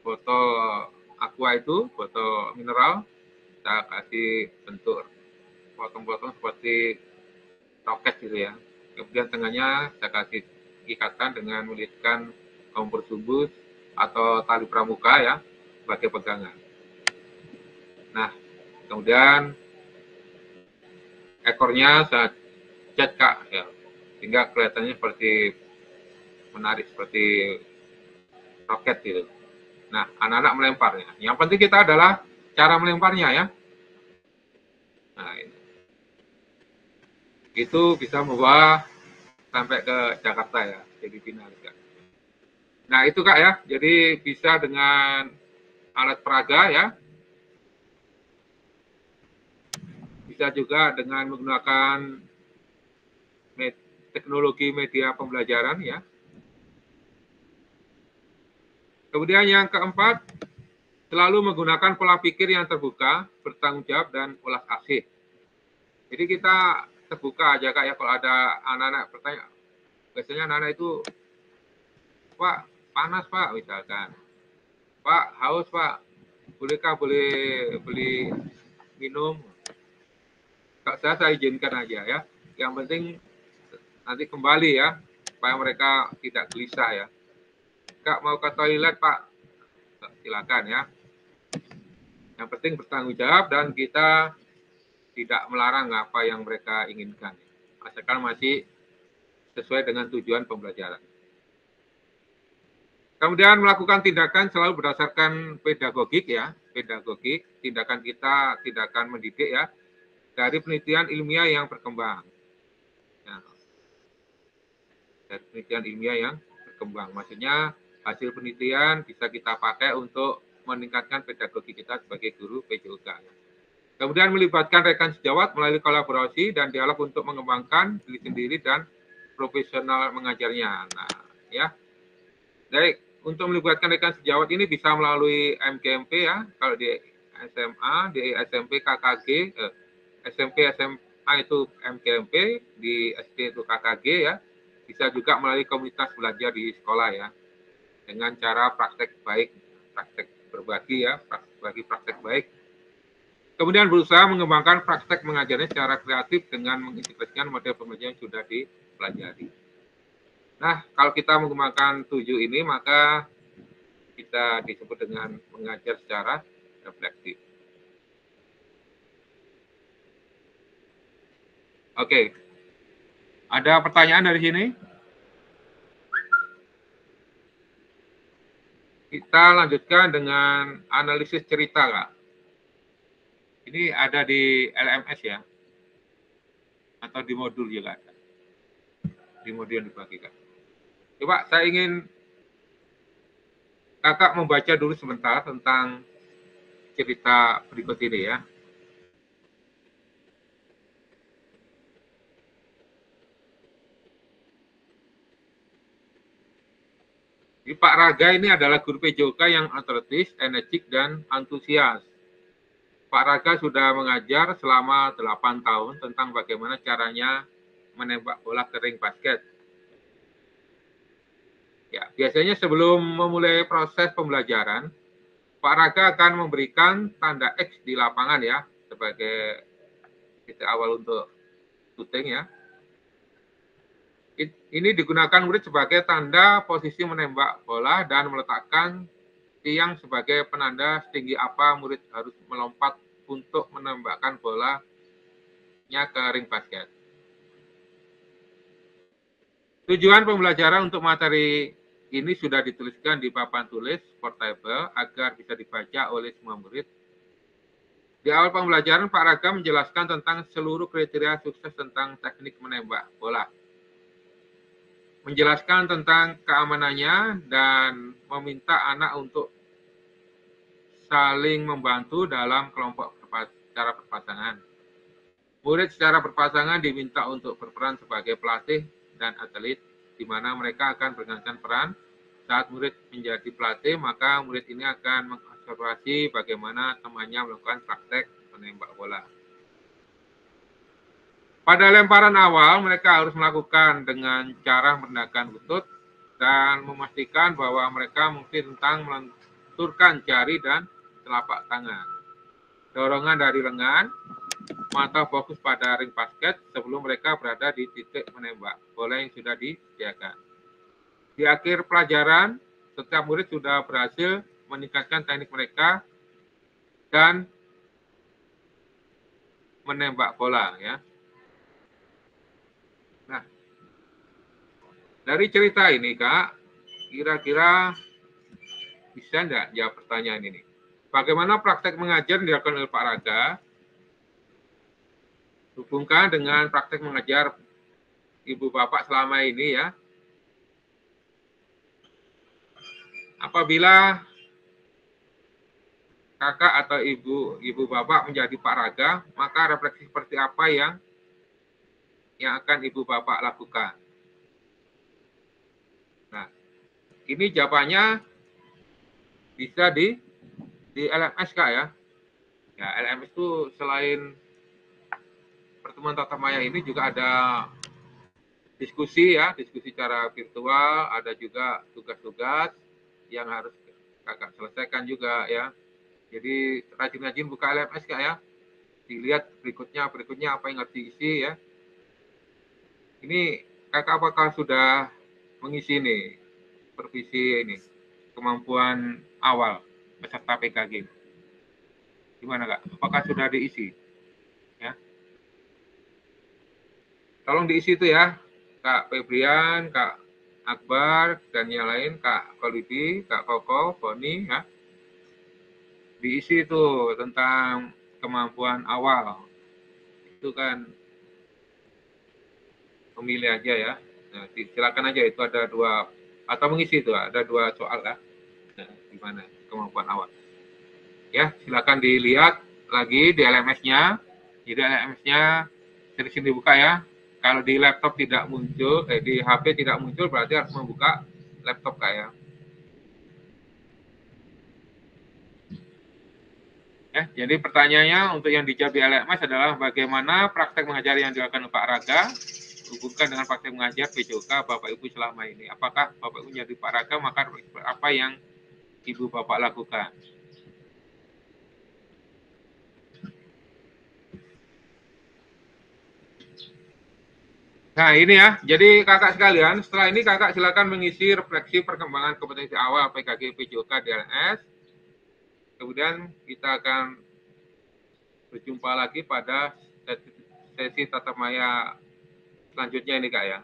[SPEAKER 1] botol aqua itu, botol mineral, saya kasih bentuk potong-potong seperti roket gitu ya. Kemudian tengahnya saya kasih ikatan dengan melilitkan kompor sumbus atau tali pramuka ya sebagai pegangan. Nah, kemudian ekornya saya cat Kak ya, sehingga kelihatannya seperti menarik seperti roket gitu. Nah, anak-anak melemparnya. Yang penting kita adalah cara melemparnya ya. Nah, ini. Itu bisa membawa sampai ke Jakarta ya, jadi finalis Kak. Nah, itu Kak ya. Jadi bisa dengan alat peraga ya. Bisa juga dengan menggunakan teknologi media pembelajaran ya. Kemudian yang keempat, selalu menggunakan pola pikir yang terbuka, bertanggung jawab, dan ulas asih. Jadi kita terbuka aja Kak ya, kalau ada anak-anak bertanya. Biasanya anak-anak itu, Pak, panas Pak, misalkan. Pak, haus Pak, bolehkah beli minum? Kak, saya izinkan aja ya. Yang penting nanti kembali ya, supaya mereka tidak gelisah ya. Kak, mau ke toilet Pak? Silakan ya. Yang penting bertanggung jawab dan kita tidak melarang apa yang mereka inginkan. Asalkan masih sesuai dengan tujuan pembelajaran. Kemudian melakukan tindakan selalu berdasarkan pedagogik ya. pedagogik, tindakan kita tindakan mendidik ya, dari penelitian ilmiah yang berkembang. Ya, dari penelitian ilmiah yang berkembang. Maksudnya hasil penelitian bisa kita pakai untuk meningkatkan pedagogi kita sebagai guru PJOK. Kemudian melibatkan rekan sejawat melalui kolaborasi dan dialog untuk mengembangkan diri sendiri dan profesional mengajarnya. Nah, ya. Jadi untuk melibatkan rekan sejawat ini bisa melalui MGMP ya, kalau di SMA, di SMP KKG, SMP SMA itu MGMP, di SD itu KKG ya. Bisa juga melalui komunitas belajar di sekolah ya, dengan cara praktek baik, praktek berbagi ya, praktek baik. Kemudian berusaha mengembangkan praktek mengajarnya secara kreatif dengan mengintegrasikan model pembelajaran yang sudah dipelajari. Nah, kalau kita mengembangkan 7 ini, maka kita disebut dengan mengajar secara reflektif. Oke. Ada pertanyaan dari sini? Kita lanjutkan dengan analisis cerita, Kak. Ini ada di LMS ya? Atau di modul juga ada? Di modul yang dibagikan. Coba saya ingin Kakak membaca dulu sebentar tentang cerita berikut ini ya. Jadi Pak Raga ini adalah guru PJOK yang atletis, energik, dan antusias. Pak Raga sudah mengajar selama 8 tahun tentang bagaimana caranya menembak bola ke ring basket. Ya, biasanya sebelum memulai proses pembelajaran, Pak Raga akan memberikan tanda X di lapangan ya, sebagai titik awal untuk shooting ya. Ini digunakan murid sebagai tanda posisi menembak bola dan meletakkan tiang sebagai penanda setinggi apa murid harus melompat untuk menembakkan bolanya ke ring basket. Tujuan pembelajaran untuk materi ini sudah dituliskan di papan tulis portable agar bisa dibaca oleh semua murid. Di awal pembelajaran, Pak Raga menjelaskan tentang seluruh kriteria sukses tentang teknik menembak bola. Menjelaskan tentang keamanannya dan meminta anak untuk saling membantu dalam kelompok secara berpasangan. Murid secara berpasangan diminta untuk berperan sebagai pelatih dan atlet, di mana mereka akan bergantian peran. Saat murid menjadi pelatih, maka murid ini akan mengobservasi bagaimana temannya melakukan praktek menembak bola. Pada lemparan awal, mereka harus melakukan dengan cara merendahkan lutut dan memastikan bahwa mereka mungkin tentang melenturkan jari dan telapak tangan. Dorongan dari lengan, mata fokus pada ring basket sebelum mereka berada di titik menembak bola yang sudah disediakan. Di akhir pelajaran, setiap murid sudah berhasil meningkatkan teknik mereka dan menembak bola ya. Nah, dari cerita ini Kak, kira-kira bisa enggak jawab pertanyaan ini? Bagaimana praktek mengajar yang dilakukan oleh Pak Raga? Hubungkan dengan praktek mengajar Ibu Bapak selama ini ya. Apabila kakak atau ibu bapak menjadi Pak Raga, maka refleksi seperti apa yang akan ibu bapak lakukan? Nah, ini jawabannya bisa di LMS Kak ya. Ya, LMS itu selain pertemuan tatap maya ini juga ada diskusi ya, diskusi secara virtual, ada juga tugas-tugas yang harus kakak selesaikan juga ya. Jadi rajin-rajin buka LMS Kak ya. Dilihat berikutnya apa yang harus diisi ya. Ini kakak apakah sudah mengisi nih supervisi ini kemampuan awal peserta PKG? Gimana Kak? Apakah sudah diisi? Ya. Tolong diisi itu ya, Kak Febrian, Kak Akbar, dan yang lain, Kak Kolidi, Kak Koko, Boni, ya. diisi itu tentang kemampuan awal. Itu kan memilih aja ya. Nah, silakan aja, itu ada 2, atau mengisi itu ada 2 soal lah. Nah, gimana kemampuan awal. Ya, silakan dilihat lagi di LMS-nya. Jadi LMS-nya dari sini dibuka ya. Kalau di laptop tidak muncul, di HP tidak muncul, berarti harus membuka laptop Kak ya. Jadi pertanyaannya untuk yang dijawab di LMS adalah bagaimana praktek mengajar yang dilakukan Pak Raga hubungkan dengan praktek mengajar PJOK Bapak Ibu selama ini. Apakah Bapak Ibu menjadi Pak Raga, maka apa yang Ibu Bapak lakukan? Nah ini ya, jadi kakak sekalian, setelah ini kakak silakan mengisi refleksi perkembangan kompetensi awal PKG PJOK DLS. Kemudian kita akan berjumpa lagi pada sesi tatap maya selanjutnya ini Kak ya.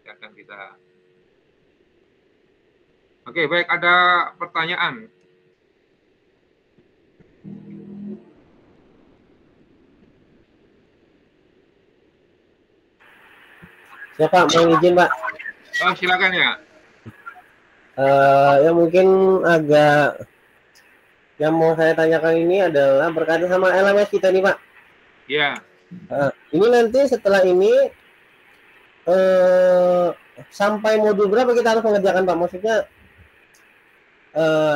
[SPEAKER 1] Akan kita. Oke, baik, ada pertanyaan.
[SPEAKER 2] Siapa mau izin Pak?
[SPEAKER 1] Oh, silakan ya.
[SPEAKER 2] Yang mungkin agak yang mau saya tanyakan ini adalah berkaitan sama LMS kita nih Pak.
[SPEAKER 1] Iya.
[SPEAKER 2] Ini nanti setelah ini sampai modul berapa kita harus mengerjakan Pak? Maksudnya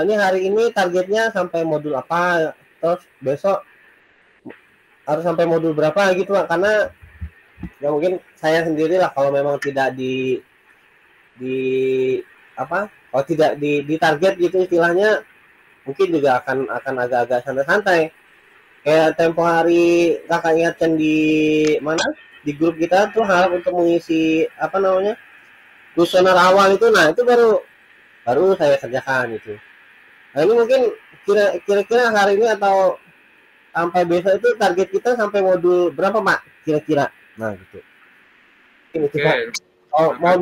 [SPEAKER 2] ini hari ini targetnya sampai modul apa, terus besok harus sampai modul berapa gitu Pak? Karena ya mungkin saya sendiri lah kalau memang tidak kalau tidak di target gitu istilahnya, mungkin juga akan agak-agak santai-santai. Kayak tempo hari kakak ingatkan di mana, di grup kita tuh harap untuk mengisi kuesioner awal itu. Nah itu baru saya kerjakan itu. Nah ini mungkin kira-kira hari ini atau sampai besok itu target kita sampai modul berapa Pak kira-kira? Nah gitu. Ini kita mau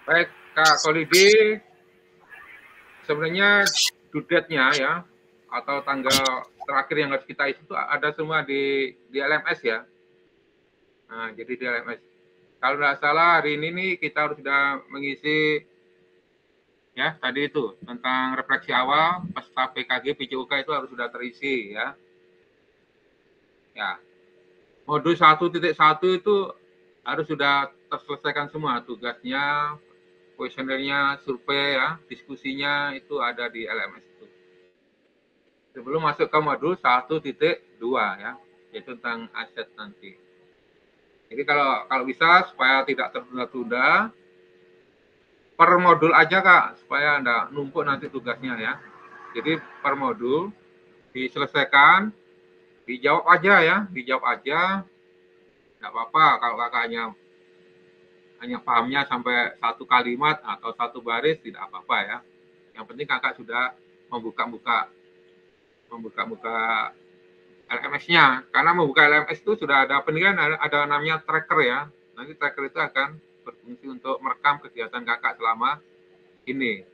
[SPEAKER 1] baik Kak Kolidi, sebenarnya due date-nya ya, atau tanggal terakhir yang harus kita isi itu ada semua di LMS ya. Nah, jadi di LMS. Kalau tidak salah hari ini nih kita harus sudah mengisi ya tadi itu tentang refleksi awal peserta PKG PJOK itu harus sudah terisi ya. Ya. Modul 1.1 itu harus sudah terselesaikan semua tugasnya, kuesionernya, survei ya, diskusinya itu ada di LMS itu. Sebelum masuk ke modul 1.2 ya, yaitu tentang aset nanti. Jadi kalau bisa supaya tidak tertunda-tunda, per modul aja Kak, supaya Anda numpuk nanti tugasnya ya. Jadi per modul diselesaikan, dijawab aja ya, nggak apa-apa kalau kakaknya hanya pahamnya sampai 1 kalimat atau 1 baris, tidak apa-apa ya. Yang penting kakak sudah membuka LMS-nya. Karena membuka LMS itu sudah ada penilaian, ada namanya tracker ya. Nanti tracker itu akan berfungsi untuk merekam kegiatan kakak selama ini.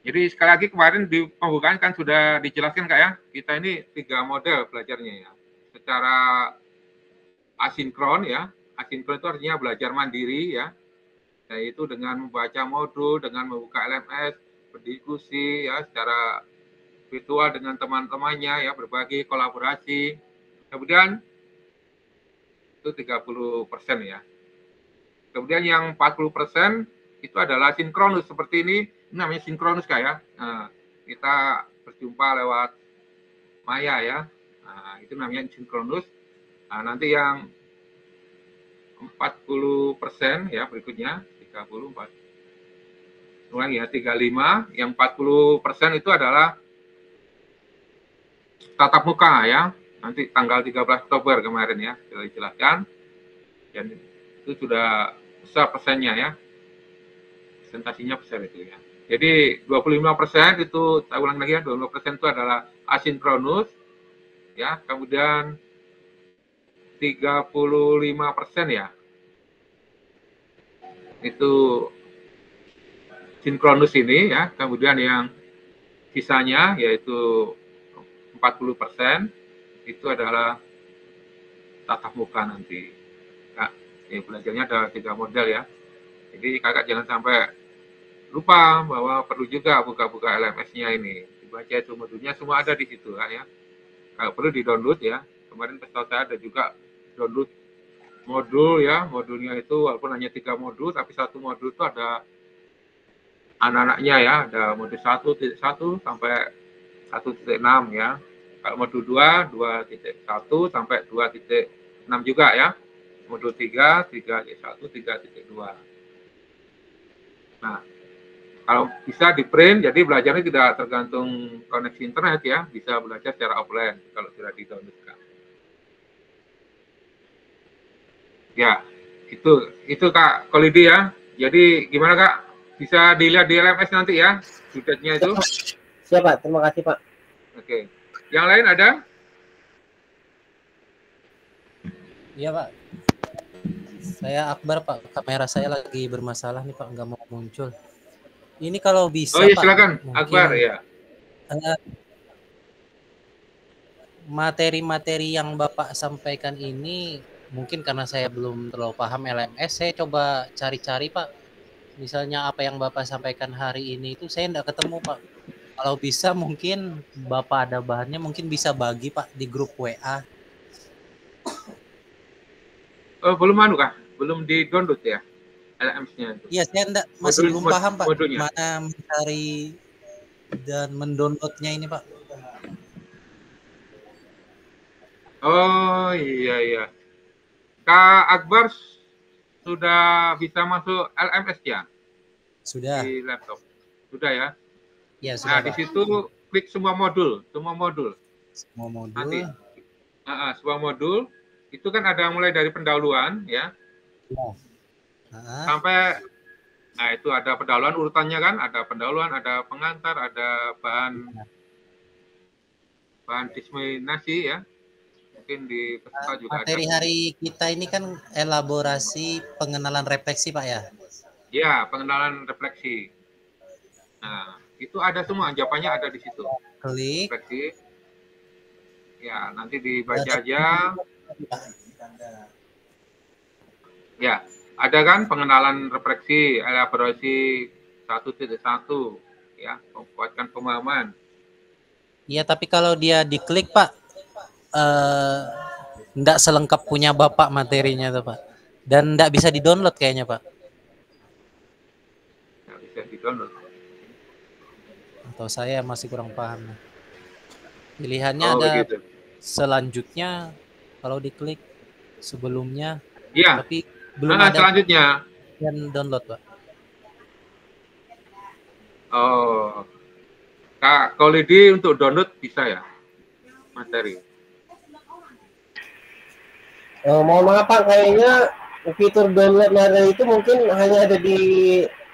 [SPEAKER 1] Jadi sekali lagi kemarin di pembukaan kan sudah dijelaskan Kak ya. Kita ini 3 model belajarnya ya. Secara asinkron ya. Asinkron itu artinya belajar mandiri ya, yaitu dengan membaca modul, dengan membuka LMS, berdiskusi ya secara virtual dengan teman-temannya ya, berbagi, kolaborasi. Kemudian itu 30% ya. Kemudian yang 40% itu adalah sinkronus seperti ini namanya sinkronus Kak ya. Nah, kita berjumpa lewat maya ya. Nah, itu namanya sinkronus. Nah, nanti yang 40% ya berikutnya 34 ulangi ya 35, yang 40% itu adalah tatap muka ya, nanti tanggal 13 Oktober kemarin ya sudah dijelaskan, dan itu sudah besar persennya ya, presentasinya besar itu ya. Jadi 25% itu, saya ulang lagi ya, 25% itu adalah asinkronus ya, kemudian 35% ya itu sinkronus ini ya, kemudian yang sisanya yaitu 40% itu adalah tatap muka nanti. Nah, belajarnya ada 3 model ya. Jadi kakak jangan sampai lupa bahwa perlu juga buka-buka LMS-nya ini. Dibaca itu modulnya semua ada di situ ya. Kalau perlu di-download ya. Kemarin setahu saya ada juga download modul ya. Modulnya itu walaupun hanya 3 modul, tapi satu modul itu ada anak-anaknya ya. Ada modul 1.1 sampai 1.6 ya. Kalau modul 2, 2.1 sampai 2.6 juga ya. Modul 3, 3.1, 3.2. Nah, kalau bisa di print, jadi belajarnya tidak tergantung koneksi internet ya, bisa belajar secara offline kalau sudah di-downloadkan. Ya, itu Kak Kolidi ya. Jadi gimana Kak? Bisa dilihat di LMS nanti ya, dudetnya itu.
[SPEAKER 2] Siap Pak, terima kasih Pak.
[SPEAKER 1] Oke. Yang lain ada?
[SPEAKER 4] Iya Pak. Saya Akbar Pak, kamera saya lagi bermasalah nih Pak, nggak mau muncul. Ini kalau bisa
[SPEAKER 1] Oh iya
[SPEAKER 4] Pak,
[SPEAKER 1] silakan
[SPEAKER 4] mungkin,
[SPEAKER 1] Akbar ya.
[SPEAKER 4] Materi-materi yang Bapak sampaikan ini mungkin karena saya belum terlalu paham LMS, saya coba cari-cari Pak. Misalnya apa yang Bapak sampaikan hari ini itu saya enggak ketemu Pak. Kalau bisa mungkin Bapak ada bahannya mungkin bisa bagi Pak di grup WA.
[SPEAKER 1] Oh, belum anu Kak? Belum di-download ya LMS-nya itu.
[SPEAKER 4] Iya, saya enggak, masih belum paham Pak
[SPEAKER 1] modulnya.
[SPEAKER 4] mana mencari dan mendownloadnya ini Pak.
[SPEAKER 1] Oh iya. Kak Akbar sudah bisa masuk LMS ya?
[SPEAKER 4] Sudah.
[SPEAKER 1] Di laptop. Sudah ya?
[SPEAKER 4] Ya, sudah
[SPEAKER 1] Nah, di
[SPEAKER 4] Pak.
[SPEAKER 1] situ klik semua modul.
[SPEAKER 4] Semua modul.
[SPEAKER 1] Nanti semua modul itu kan ada mulai dari pendahuluan ya. Sampai nah itu ada pendahuluan urutannya kan, ada pendahuluan, ada pengantar, ada bahan diseminasi ya. Mungkin di peserta juga
[SPEAKER 4] materi
[SPEAKER 1] ada.
[SPEAKER 4] hari kita ini kan elaborasi pengenalan refleksi Pak ya?
[SPEAKER 1] Ya, pengenalan refleksi. Nah, itu ada semua, jawabannya ada di situ.
[SPEAKER 4] Klik.
[SPEAKER 1] Refleksi. Ya, nanti dibaca aja. Ya, ada kan pengenalan refleksi, elaborasi 1.1 ya, membuatkan pemahaman.
[SPEAKER 4] Iya, tapi kalau dia diklik Pak, enggak selengkap punya Bapak materinya tuh Pak. Dan enggak bisa di-download kayaknya Pak.
[SPEAKER 1] Nggak bisa di-download.
[SPEAKER 4] Atau saya masih kurang paham. Pilihannya
[SPEAKER 1] Oh,
[SPEAKER 4] ada
[SPEAKER 1] begitu.
[SPEAKER 4] Selanjutnya, kalau diklik sebelumnya,
[SPEAKER 1] Iya.
[SPEAKER 4] tapi belum ada
[SPEAKER 1] selanjutnya.
[SPEAKER 4] yang download Pak.
[SPEAKER 1] Oh, Kak Kolidi untuk download bisa ya materi?
[SPEAKER 2] Mohon maaf Pak, kayaknya fitur download materi itu mungkin hanya ada di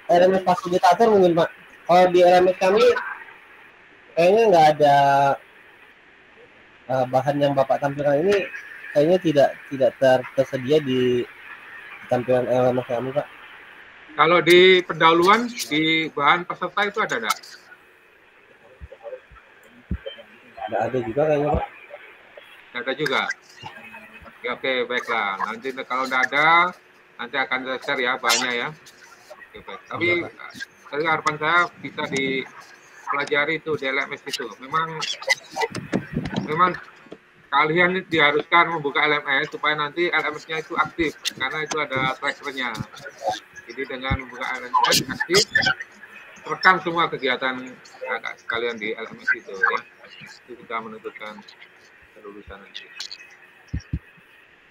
[SPEAKER 2] LMS fasilitator mungkin Pak. Kalau di LMS kami kayaknya nggak ada bahan yang Bapak tampilkan ini, kayaknya tidak tersedia di tampilan LMS kami Pak.
[SPEAKER 1] Kalau di pendahuluan di bahan peserta itu ada nggak?
[SPEAKER 2] Nggak ada juga kayaknya Pak.
[SPEAKER 1] Nggak ada juga. Ya, oke, baiklah. Nanti kalau nggak ada, nanti akan saya share ya bahannya ya. Oke, baik. Tapi harapan saya bisa dipelajari itu di LMS itu. Memang kalian diharuskan membuka LMS supaya nanti LMS-nya itu aktif karena itu ada trackernya. Jadi dengan membuka LMS aktif, rekam semua kegiatan kalian di LMS itu ya. Itu kita menentukan kelulusan nanti.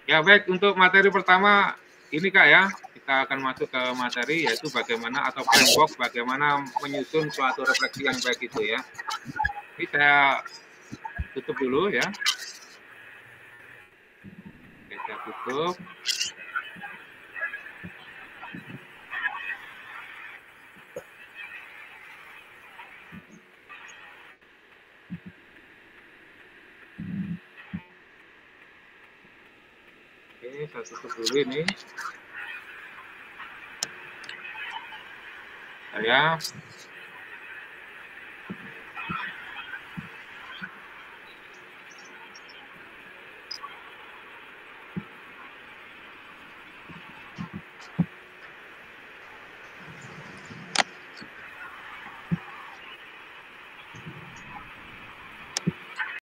[SPEAKER 1] Ya baik, untuk materi pertama ini Kak ya, kita akan masuk ke materi yaitu bagaimana atau framework bagaimana menyusun suatu refleksi yang baik itu ya. Ini saya tutup dulu ya. Oke, saya tutup. Oke, saya tutup dulu ini. Saya